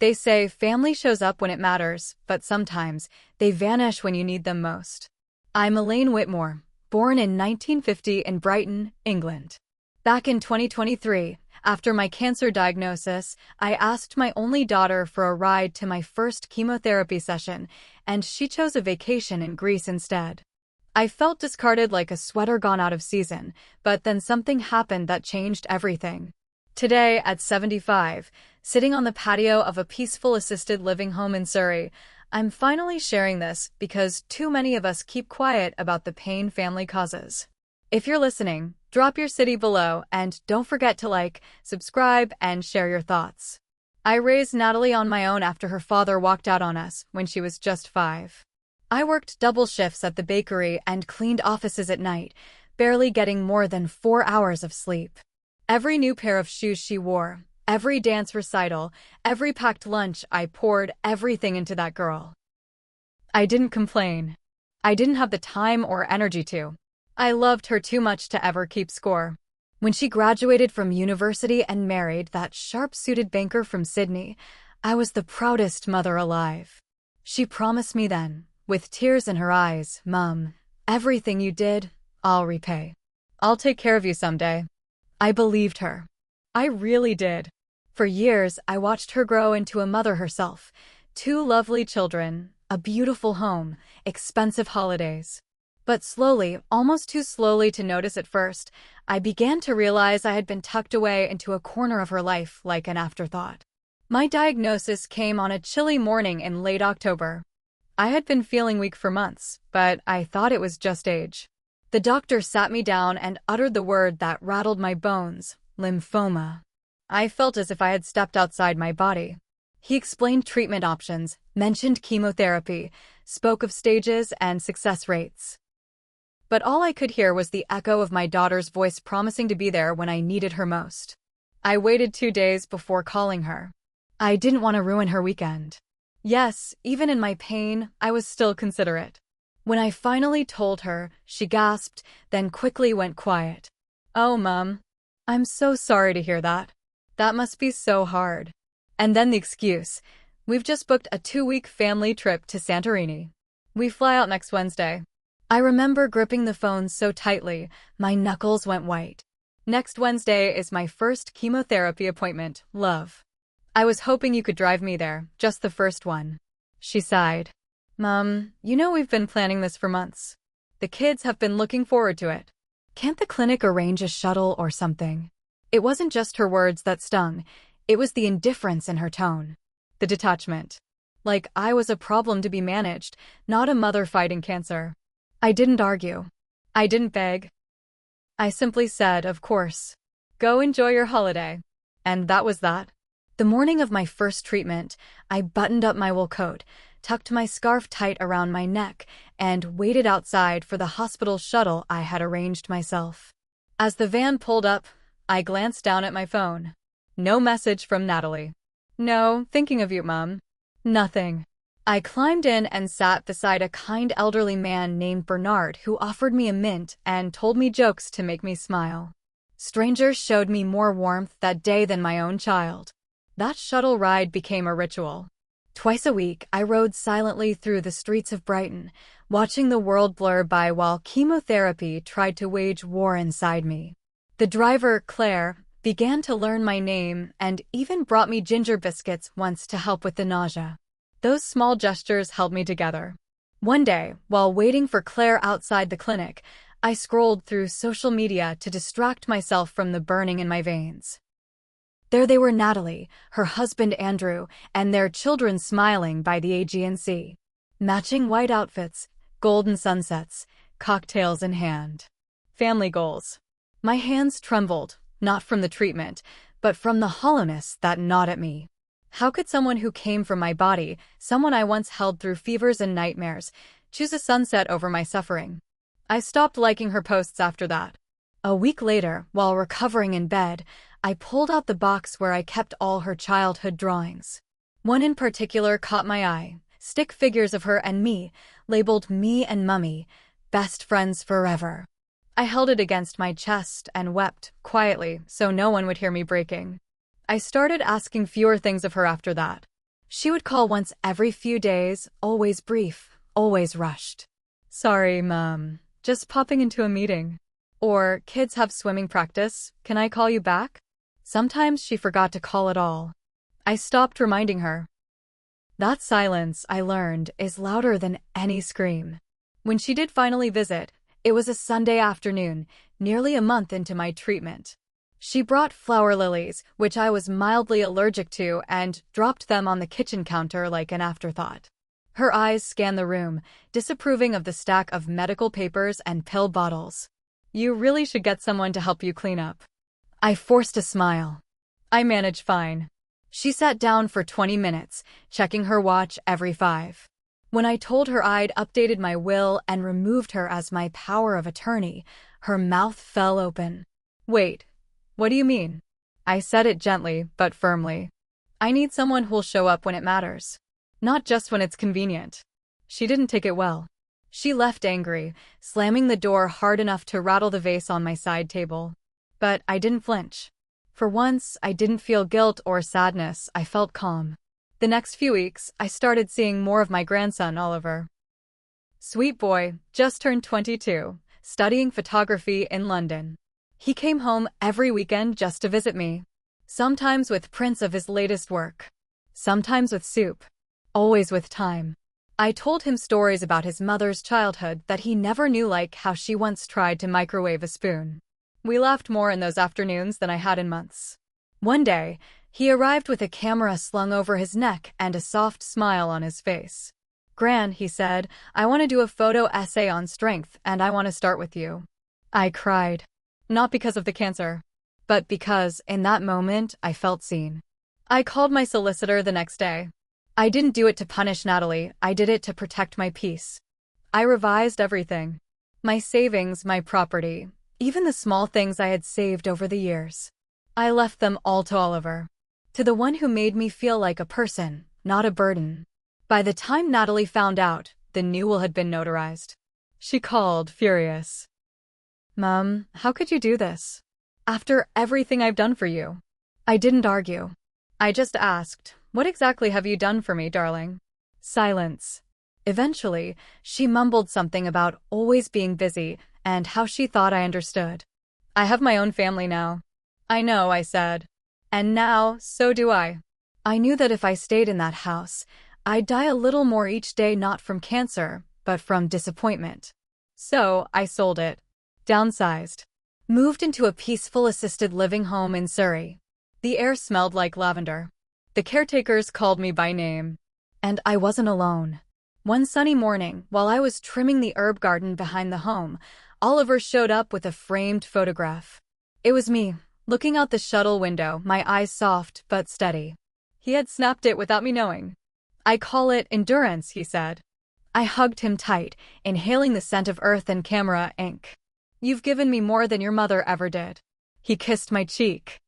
They say family shows up when it matters, but sometimes they vanish when you need them most. I'm Elaine Whitmore, born in 1950 in Brighton, England. Back in 2023, after my cancer diagnosis, I asked my only daughter for a ride to my first chemotherapy session, and she chose a vacation in Greece instead. I felt discarded like a sweater gone out of season, but then something happened that changed everything. Today, at 75, sitting on the patio of a peaceful assisted living home in Surrey, I'm finally sharing this because too many of us keep quiet about the pain family causes. If you're listening, drop your city below and don't forget to like, subscribe, and share your thoughts. I raised Natalie on my own after her father walked out on us when she was just 5. I worked double shifts at the bakery and cleaned offices at night, barely getting more than 4 hours of sleep. Every new pair of shoes she wore, every dance recital, every packed lunch, I poured everything into that girl. I didn't complain. I didn't have the time or energy to. I loved her too much to ever keep score. When she graduated from university and married that sharp-suited banker from Sydney, I was the proudest mother alive. She promised me then, with tears in her eyes, "Mom, everything you did, I'll repay. I'll take care of you someday." I believed her. I really did. For years, I watched her grow into a mother herself. 2 lovely children, a beautiful home, expensive holidays. But slowly, almost too slowly to notice at first, I began to realize I had been tucked away into a corner of her life like an afterthought. My diagnosis came on a chilly morning in late October. I had been feeling weak for months, but I thought it was just age. The doctor sat me down and uttered the word that rattled my bones: lymphoma. I felt as if I had stepped outside my body. He explained treatment options, mentioned chemotherapy, spoke of stages and success rates. But all I could hear was the echo of my daughter's voice promising to be there when I needed her most. I waited 2 days before calling her. I didn't want to ruin her weekend. Yes, even in my pain, I was still considerate. When I finally told her, she gasped, then quickly went quiet. "Oh, Mom, I'm so sorry to hear that. That must be so hard." And then the excuse: "We've just booked a 2-week family trip to Santorini. We fly out next Wednesday." I remember gripping the phone so tightly, my knuckles went white. "Next Wednesday is my first chemotherapy appointment, love. I was hoping you could drive me there, just the first one." She sighed. "Mom, you know we've been planning this for months. The kids have been looking forward to it. Can't the clinic arrange a shuttle or something?" It wasn't just her words that stung, it was the indifference in her tone. The detachment. Like I was a problem to be managed, not a mother fighting cancer. I didn't argue. I didn't beg. I simply said, "Of course. Go enjoy your holiday." And that was that. The morning of my first treatment, I buttoned up my wool coat, tucked my scarf tight around my neck, and waited outside for the hospital shuttle I had arranged myself. As the van pulled up, I glanced down at my phone. No message from Natalie. No, "Thinking of you, Mom." Nothing. I climbed in and sat beside a kind elderly man named Bernard who offered me a mint and told me jokes to make me smile. Strangers showed me more warmth that day than my own child. That shuttle ride became a ritual. Twice a week, I rode silently through the streets of Brighton, watching the world blur by while chemotherapy tried to wage war inside me. The driver, Claire, began to learn my name and even brought me ginger biscuits once to help with the nausea. Those small gestures held me together. One day, while waiting for Claire outside the clinic, I scrolled through social media to distract myself from the burning in my veins. There they were, Natalie, her husband Andrew, and their children smiling by the Aegean Sea. Matching white outfits, golden sunsets, cocktails in hand. Family goals. My hands trembled, not from the treatment, but from the hollowness that gnawed at me. How could someone who came from my body, someone I once held through fevers and nightmares, choose a sunset over my suffering? I stopped liking her posts after that. A week later, while recovering in bed, I pulled out the box where I kept all her childhood drawings. One in particular caught my eye, stick figures of her and me, labeled "Me and Mummy, best friends forever." I held it against my chest and wept, quietly, so no one would hear me breaking. I started asking fewer things of her after that. She would call once every few days, always brief, always rushed. Sorry, Mom. Just popping into a meeting. Or, kids have swimming practice, can I call you back? Sometimes she forgot to call at all. I stopped reminding her. That silence, I learned, is louder than any scream. When she did finally visit, it was a Sunday afternoon, nearly a month into my treatment. She brought flower lilies, which I was mildly allergic to, and dropped them on the kitchen counter like an afterthought. Her eyes scanned the room, disapproving of the stack of medical papers and pill bottles. You really should get someone to help you clean up. I forced a smile. I manage fine. She sat down for 20 minutes, checking her watch every 5. When I told her I'd updated my will and removed her as my power of attorney, her mouth fell open. Wait, what do you mean? I said it gently, but firmly. I need someone who'll show up when it matters. Not just when it's convenient. She didn't take it well. She left angry, slamming the door hard enough to rattle the vase on my side table. But I didn't flinch. For once, I didn't feel guilt or sadness, I felt calm. The next few weeks, I started seeing more of my grandson, Oliver. Sweet boy, just turned 22, studying photography in London. He came home every weekend just to visit me. Sometimes with prints of his latest work. Sometimes with soup. Always with time. I told him stories about his mother's childhood that he never knew, like how she once tried to microwave a spoon. We laughed more in those afternoons than I had in months. One day, he arrived with a camera slung over his neck and a soft smile on his face. Gran, he said, I want to do a photo essay on strength, and I want to start with you. I cried. Not because of the cancer, but because, in that moment, I felt seen. I called my solicitor the next day. I didn't do it to punish Natalie, I did it to protect my peace. I revised everything. My savings, my property. Even the small things I had saved over the years. I left them all to Oliver. To the one who made me feel like a person, not a burden. By the time Natalie found out, the new will had been notarized. She called, furious. Mom, how could you do this? After everything I've done for you. I didn't argue. I just asked, what exactly have you done for me, darling? Silence. Eventually, she mumbled something about always being busy, and how she thought I understood. I have my own family now. I know, I said. And now, so do I. I knew that if I stayed in that house, I'd die a little more each day, not from cancer, but from disappointment. So, I sold it. Downsized. Moved into a peaceful assisted living home in Surrey. The air smelled like lavender. The caretakers called me by name. And I wasn't alone. One sunny morning, while I was trimming the herb garden behind the home, Oliver showed up with a framed photograph. It was me, looking out the shuttle window, my eyes soft but steady. He had snapped it without me knowing. I call it endurance, he said. I hugged him tight, inhaling the scent of earth and camera ink. You've given me more than your mother ever did. He kissed my cheek.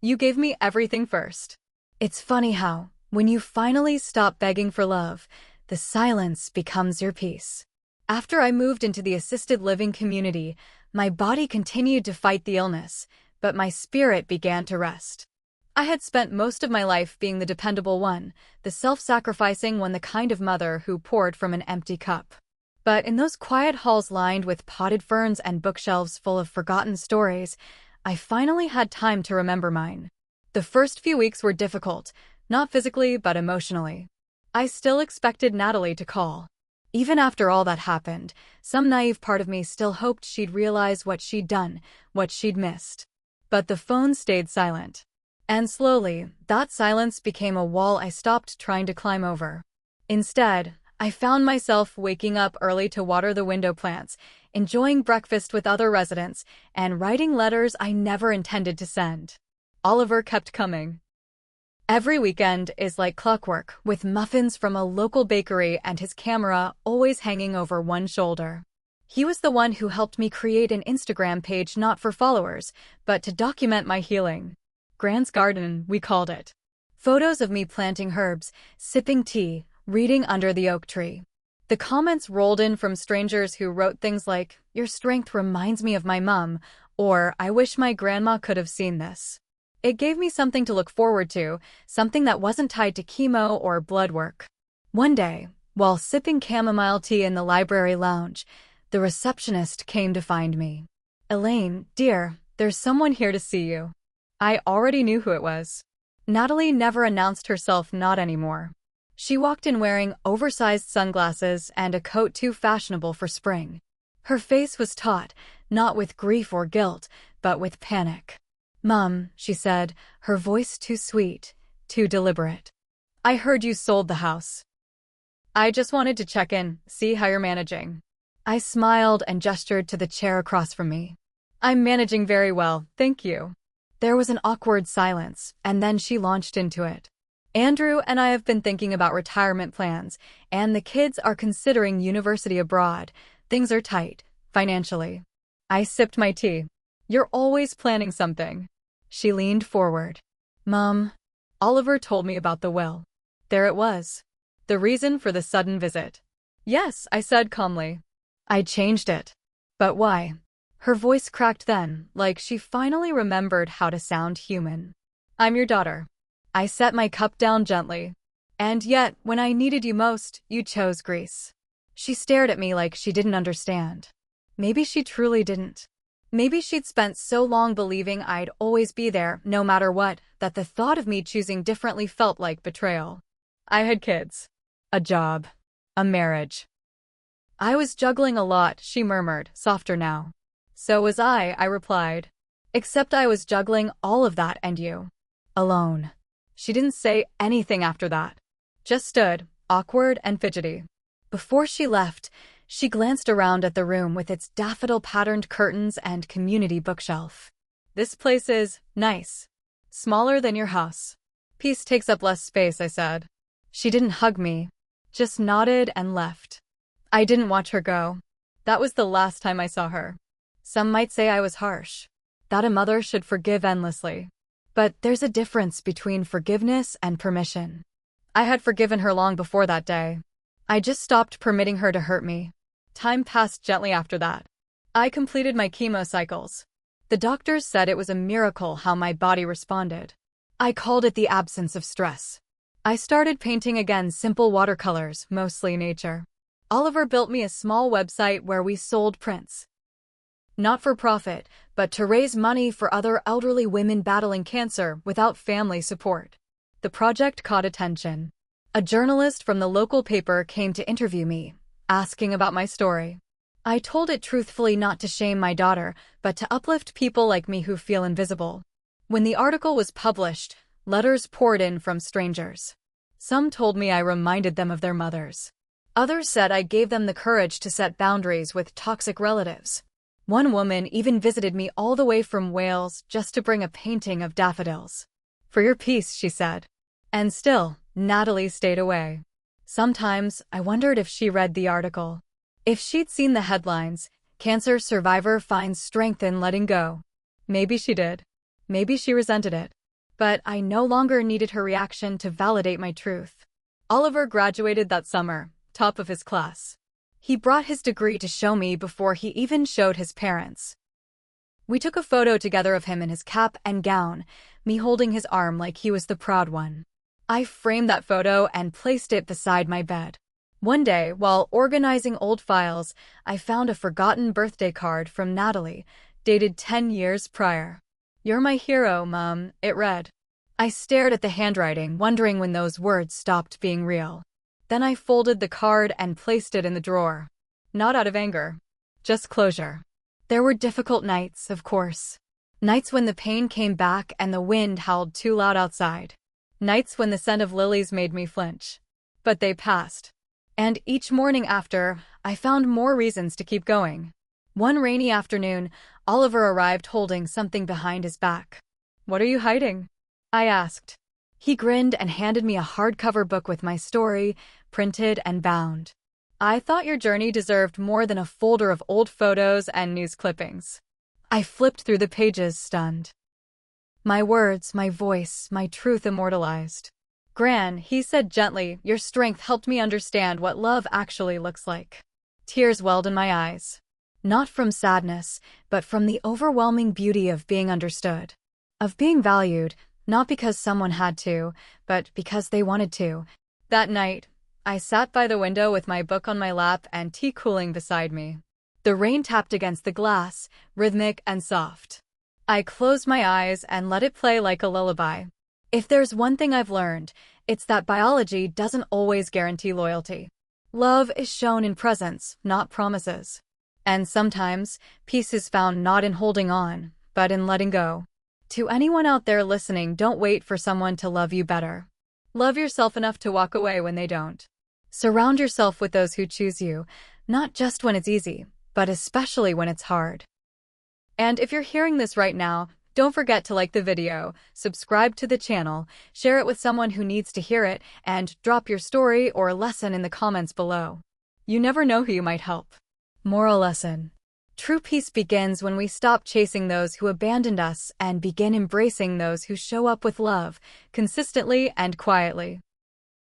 You gave me everything first. It's funny how, when you finally stop begging for love, the silence becomes your peace. After I moved into the assisted living community, my body continued to fight the illness, but my spirit began to rest. I had spent most of my life being the dependable one, the self-sacrificing one, the kind of mother who poured from an empty cup. But in those quiet halls lined with potted ferns and bookshelves full of forgotten stories, I finally had time to remember mine. The first few weeks were difficult, not physically but emotionally. I still expected Natalie to call. Even after all that happened, some naive part of me still hoped she'd realize what she'd done, what she'd missed. But the phone stayed silent. And slowly, that silence became a wall I stopped trying to climb over. Instead, I found myself waking up early to water the window plants, enjoying breakfast with other residents, and writing letters I never intended to send. Oliver kept coming. Every weekend is like clockwork, with muffins from a local bakery and his camera always hanging over one shoulder. He was the one who helped me create an Instagram page not for followers, but to document my healing. Grand's Garden, we called it. Photos of me planting herbs, sipping tea, reading under the oak tree. The comments rolled in from strangers who wrote things like, "Your strength reminds me of my mom," or "I wish my grandma could have seen this." It gave me something to look forward to, something that wasn't tied to chemo or blood work. One day, while sipping chamomile tea in the library lounge, the receptionist came to find me. "Elaine, dear, there's someone here to see you." I already knew who it was. Natalie never announced herself, not anymore. She walked in wearing oversized sunglasses and a coat too fashionable for spring. Her face was taut, not with grief or guilt, but with panic. "Mom," she said, her voice too sweet, too deliberate. "I heard you sold the house. I just wanted to check in, see how you're managing." I smiled and gestured to the chair across from me. "I'm managing very well, thank you." There was an awkward silence, and then she launched into it. "Andrew and I have been thinking about retirement plans, and the kids are considering university abroad. Things are tight, financially." I sipped my tea. "You're always planning something." She leaned forward. "Mom, Oliver told me about the will." There it was. The reason for the sudden visit. "Yes," I said calmly. "I changed it." "But why?" Her voice cracked then, like she finally remembered how to sound human. "I'm your daughter." I set my cup down gently. "And yet, when I needed you most, you chose Greece." She stared at me like she didn't understand. Maybe she truly didn't. Maybe she'd spent so long believing I'd always be there, no matter what, that the thought of me choosing differently felt like betrayal. I had kids. A job. A marriage. "I was juggling a lot," she murmured, softer now. "So was I replied. "Except I was juggling all of that and you. Alone." She didn't say anything after that. Just stood, awkward and fidgety. Before she left, she glanced around at the room with its daffodil-patterned curtains and community bookshelf. "This place is nice. Smaller than your house. Peace takes up less space," I said. She didn't hug me, just nodded and left. I didn't watch her go. That was the last time I saw her. Some might say I was harsh, that a mother should forgive endlessly. But there's a difference between forgiveness and permission. I had forgiven her long before that day. I just stopped permitting her to hurt me. Time passed gently after that. I completed my chemo cycles. The doctors said it was a miracle how my body responded. I called it the absence of stress. I started painting again, simple watercolors, mostly nature. Oliver built me a small website where we sold prints. Not for profit, but to raise money for other elderly women battling cancer without family support. The project caught attention. A journalist from the local paper came to interview me, asking about my story. I told it truthfully, not to shame my daughter, but to uplift people like me who feel invisible. When the article was published, letters poured in from strangers. Some told me I reminded them of their mothers. Others said I gave them the courage to set boundaries with toxic relatives. One woman even visited me all the way from Wales just to bring a painting of daffodils. "For your peace," she said. And still, Natalie stayed away. Sometimes, I wondered if she read the article. If she'd seen the headlines, "Cancer survivor finds strength in letting go." Maybe she did. Maybe she resented it. But I no longer needed her reaction to validate my truth. Oliver graduated that summer, top of his class. He brought his degree to show me before he even showed his parents. We took a photo together of him in his cap and gown, me holding his arm like he was the proud one. I framed that photo and placed it beside my bed. One day, while organizing old files, I found a forgotten birthday card from Natalie, dated 10 years prior. "You're my hero, Mom," it read. I stared at the handwriting, wondering when those words stopped being real. Then I folded the card and placed it in the drawer. Not out of anger. Just closure. There were difficult nights, of course. Nights when the pain came back and the wind howled too loud outside. Nights when the scent of lilies made me flinch. But they passed. And each morning after, I found more reasons to keep going. One rainy afternoon, Oliver arrived holding something behind his back. "What are you hiding?" I asked. He grinned and handed me a hardcover book with my story, printed and bound. "I thought your journey deserved more than a folder of old photos and news clippings." I flipped through the pages, stunned. My words, my voice, my truth immortalized. "Gran," he said gently, "your strength helped me understand what love actually looks like." Tears welled in my eyes. Not from sadness, but from the overwhelming beauty of being understood. of being valued, not because someone had to, but because they wanted to. That night, I sat by the window with my book on my lap and tea cooling beside me. The rain tapped against the glass, rhythmic and soft. I closed my eyes and let it play like a lullaby. If there's one thing I've learned, it's that biology doesn't always guarantee loyalty. Love is shown in presence, not promises. And sometimes, peace is found not in holding on, but in letting go. To anyone out there listening, don't wait for someone to love you better. Love yourself enough to walk away when they don't. Surround yourself with those who choose you, not just when it's easy, but especially when it's hard. And if you're hearing this right now, don't forget to like the video, subscribe to the channel, share it with someone who needs to hear it, and drop your story or lesson in the comments below. You never know who you might help. Moral lesson. True peace begins when we stop chasing those who abandoned us and begin embracing those who show up with love, consistently and quietly.